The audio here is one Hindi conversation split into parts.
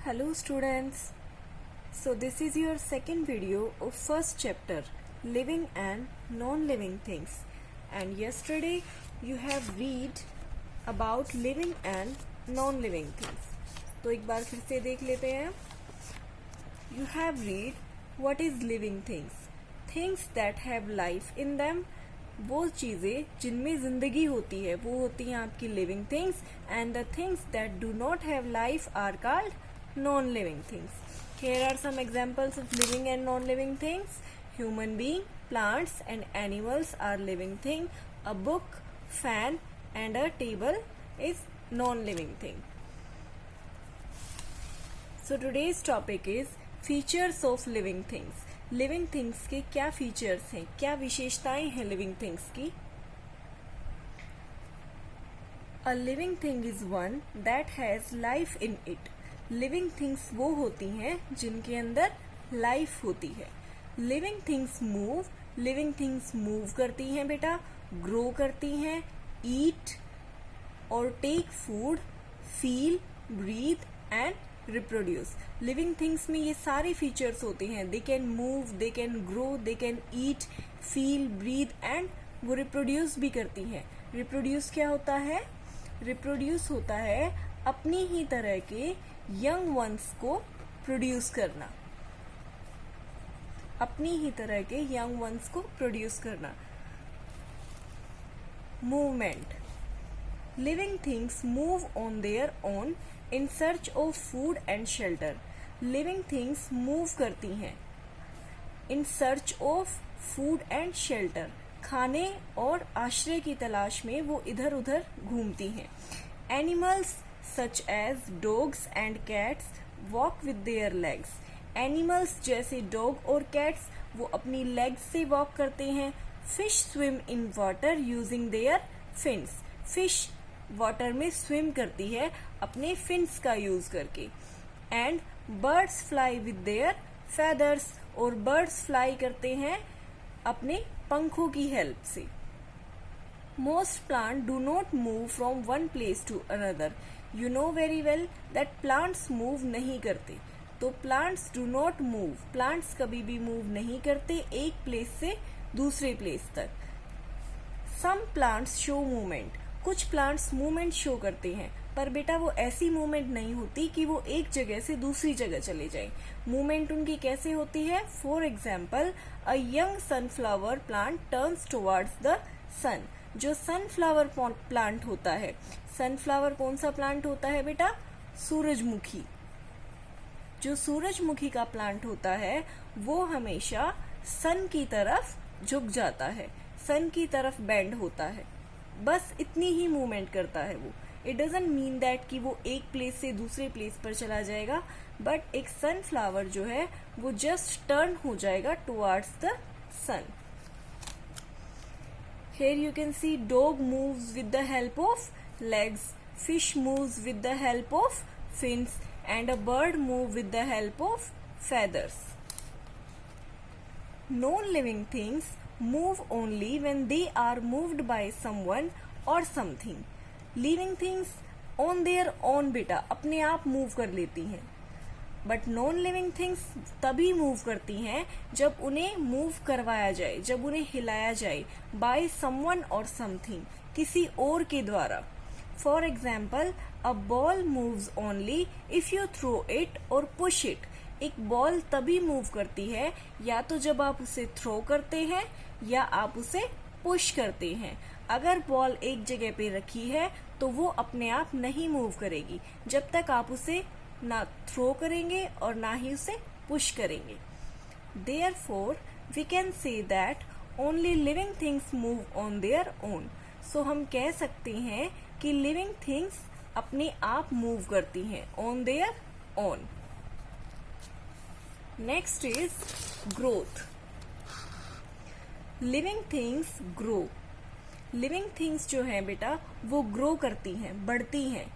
Hello students. So this is your second video of first chapter, living and non-living things. And yesterday you have read about living and non-living things. तो एक बार फिर से देख लेते हैं. You have read what is living things. Things that have life in them. वो चीज़ें जिनमें ज़िंदगी होती है वो होती हैं आपकी living things, and the things that do not have life are called non living things. Here are some examples of living and non-living things. Human being, plants and animals are living thing. A book, fan and a table is non-living thing. So today's topic is features of living things. Living things के क्या फीचर्स हैं, क्या विशेषताएं हैं लिविंग थिंग्स की. A living thing is one that has life in it. Living things वो होती हैं जिनके अंदर लाइफ होती है. Living things move. Living things move करती हैं बेटा, ग्रो करती हैं, ईट और take food, feel, breathe and reproduce. Living things में ये सारे फीचर्स होते हैं. They can move, they can grow, they can eat, feel, breathe and वो रिप्रोड्यूस भी करती हैं. रिप्रोड्यूस क्या होता है? रिप्रोड्यूस होता है अपनी ही तरह के यंग वंस को प्रोड्यूस करना. अपनी ही तरह के यंग वंस को प्रोड्यूस करना. Movement. Living things move on their own in search of food and shelter. Living things move करती हैं in search of food and shelter. खाने और आश्रय की तलाश में वो इधर उधर घूमती हैं. Animals such as dogs and cats walk with their legs. Animals जैसे डॉग और कैट्स वो अपनी लेग्स से वॉक करते हैं. Fish swim in water using their fins. Fish water में स्विम करती है अपने फिन्स का यूज करके. And birds fly with their feathers. और बर्ड्स फ्लाई करते हैं अपने पंखों की हेल्प से. Most plant do not move from one place to another. You know very well that plants move नहीं करते. तो plants do not move. Plants कभी भी मूव नहीं करते एक प्लेस से दूसरे प्लेस तक. Some plants show movement. कुछ प्लांट्स मूवमेंट शो करते हैं, पर बेटा वो ऐसी मूवमेंट नहीं होती कि वो एक जगह से दूसरी जगह चले जाएं. मूवमेंट उनकी कैसे होती है? For example, a young sunflower plant turns towards the sun. जो सनफ्लावर प्लांट होता है, सनफ्लावर कौन सा प्लांट होता है बेटा? सूरजमुखी. जो सूरजमुखी का प्लांट होता है वो हमेशा सन की तरफ झुक जाता है, सन की तरफ बेंड होता है. बस इतनी ही मूवमेंट करता है वो. इट डजंट मीन दैट कि वो एक प्लेस से दूसरे प्लेस पर चला जाएगा, बट एक सनफ्लावर जो है वो जस्ट टर्न हो जाएगा towards the sun. Here you can see dog moves with the help of legs, fish moves with the help of fins, and a bird moves with the help of feathers. Non-living things move only when they are moved by someone or something. Living things on their own बेटा अपने आप मूव कर लेती हैं, बट नॉन लिविंग थिंग्स तभी मूव करती हैं जब उन्हें मूव करवाया जाए, जब उन्हें हिलाया जाए बाय समवन और समथिंग, किसी और के द्वारा. For example, a ball moves only if you throw it or push it. एक बॉल तभी मूव करती है या तो जब आप उसे थ्रो करते हैं या आप उसे पुश करते हैं. अगर बॉल एक जगह पे रखी है तो वो अपने आप नहीं मूव करेगी जब तक आप उसे ना थ्रो करेंगे और ना ही उसे पुश करेंगे. Therefore, we can say that only living things move on their own. So हम कह सकते हैं कि living things अपने आप मूव करती हैं on their own. Next is growth. Living things grow. Living things जो है बेटा वो grow करती हैं, बढ़ती हैं.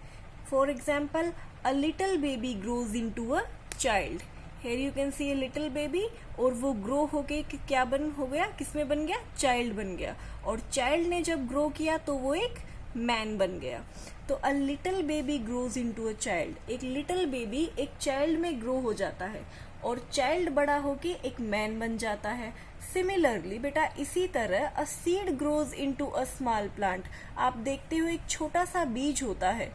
For example, a little baby grows into a child. Here you can see a little baby और वो grow होके क्या हो गया, किसमें बन गया? Child बन गया. और child ने जब grow किया तो वो एक man बन गया. तो a little baby grows into a child, एक लिटिल बेबी एक चाइल्ड में ग्रो हो जाता है और चाइल्ड बड़ा होके एक मैन बन जाता है। सिमिलरली बेटा इसी तरह a seed grows into a small plant, आप देखते हो एक छोटा सा बीज होता है,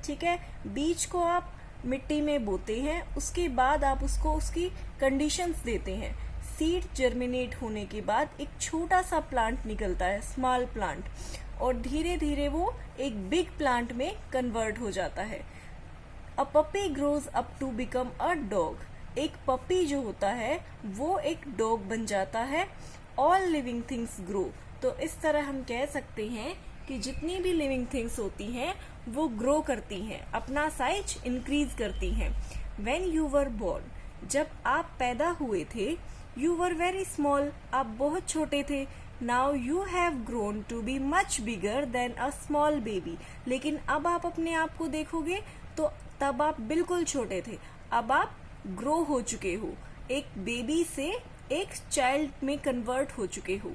ठीक है, बीज को आप मिट्टी में बोते हैं, उसके बाद आप उसको उसकी कंडीशंस देते हैं, सीड जर्मिनेट होने के बाद एक छोटा सा प्लांट निकलता है, स्मॉल प्लांट, और धीरे धीरे वो एक बिग प्लांट में कन्वर्ट हो जाता है। A puppy grows up to become a dog, एक पपी जो होता है वो एक डॉग बन जाता है। ऑल लिविंग थिंग्स ग्रो, तो इस तरह हम कह सकते हैं कि जितनी भी लिविंग थिंग्स होती हैं वो ग्रो करती हैं, अपना साइज इंक्रीज करती हैं। व्हेन यू वर बोर्न, जब आप पैदा हुए थे, यू वर वेरी स्मॉल, आप बहुत छोटे थे। Now you have grown to be much bigger than a small baby, लेकिन अब आप अपने आप को देखोगे तो तब आप बिल्कुल छोटे थे, अब आप ग्रो हो चुके हो, एक बेबी से एक चाइल्ड में कन्वर्ट हो चुके हो।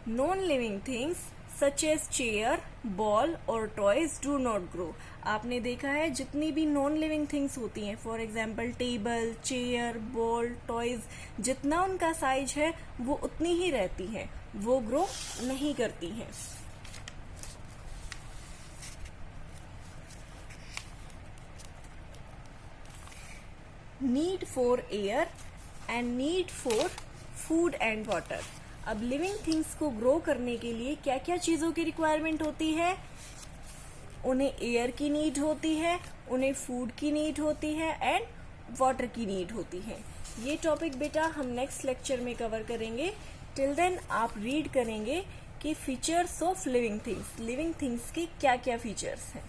Non living things such as chair, ball और टॉयज डू नॉट ग्रो, आपने देखा है जितनी भी नॉन लिविंग थिंग्स होती हैं, for example table, chair, ball, toys, जितना उनका साइज है वो उतनी ही रहती हैं, वो ग्रो नहीं करती हैं। Need for air and need for food and water, अब लिविंग थिंग्स को ग्रो करने के लिए क्या क्या चीजों की रिक्वायरमेंट होती है, उन्हें एयर की नीड होती है, उन्हें फूड की नीड होती है एंड वाटर की नीड होती है। ये टॉपिक बेटा हम नेक्स्ट लेक्चर में कवर करेंगे। टिल देन आप रीड करेंगे कि फीचर्स ऑफ लिविंग थिंग्स के क्या क्या फीचर्स हैं।